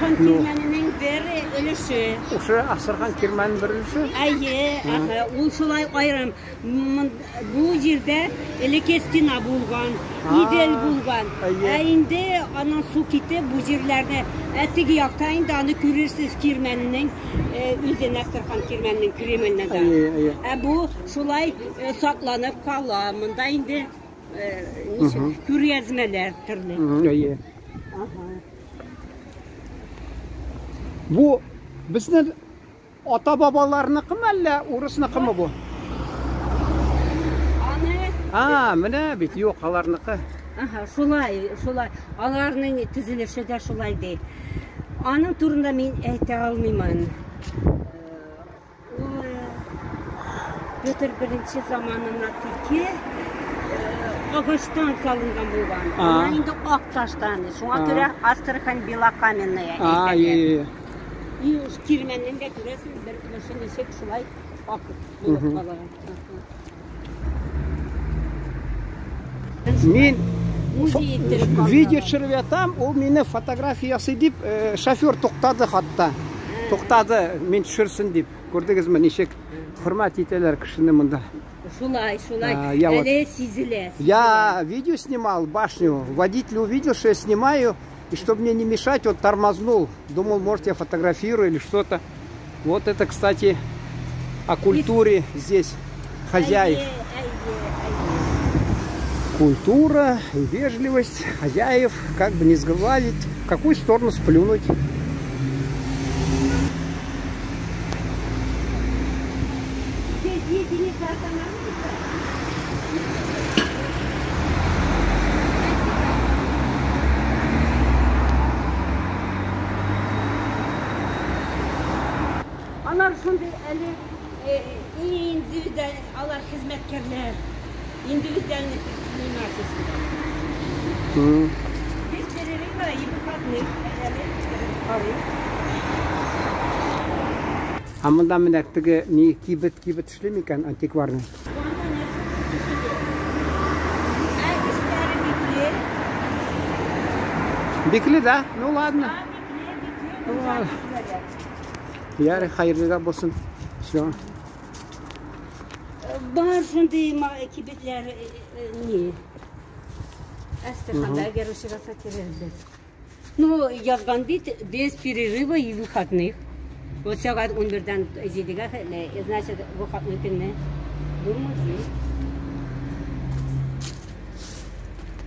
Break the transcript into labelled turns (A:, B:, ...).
A: Асырхан Кирменінің бір өліші.
B: Ошо Асырхан Кирменнин бір өліші?
A: Әйе, ол солай айрым. Бұл жерде элекестина болған, идел болған. Әйінде анан су кетіп, бұл жерлерді әттігі яқтайында аны көрерсіз Кирменінің, өзен Асырхан Кирменінің Кремльнада. Бұл солай сақланып қала. Мұнда енді күрезмелер түрлі.
B: Bu bizning ota-bobolarniki malla o'risniki bu?
A: Ana.
B: Mana bit yo'q, alarniki.
A: Şolay. Alarning tizilishi de şolay deydi. Aның турында мен ayta olmayman. Петр birinchi zamanına Türkiye ağaçtan salıngan bolgan. Ana indi ак таштан. Шуңа күрә Астрахань белокаменная. И Кирменнен дә күрәсез бер өлеше ничек шулай ак булып кала.
B: Мен видео төшереп ятам, ул мине фотографиясы дип шофер туктады хатта. Туктады, мен төшерсен дип. Күрдегезме ничек хөрмәт итәләр кешене монда.
A: Шулай. Әле сизелә.
B: Я видео снимал, башню. Водитель увидел, что я снимаю, и чтобы мне не мешать, вот тормознул. Думал, может, я фотографирую или что-то. Вот это, кстати, о культуре здесь хозяев. Культура и вежливость хозяев, как бы не сглазить, в какую сторону сплюнуть.
A: Onlar şimdi individual alar hizmetkarlar, individual üniversitesinde. Biz belirli var, iyi kadın,
B: Амында менә теге ни кибет эшлеме икән антикварный. Бикле, да? Ну ладно. Яры хайырлыга булсын. Всё.
A: Бар шундый кибетләр ни? Астраханда геройларга керәләр. Ну, язган бит без перерыва и выходных. Вот сәгать 11-дән 7-гә, значит, выходной көнне. Думаю,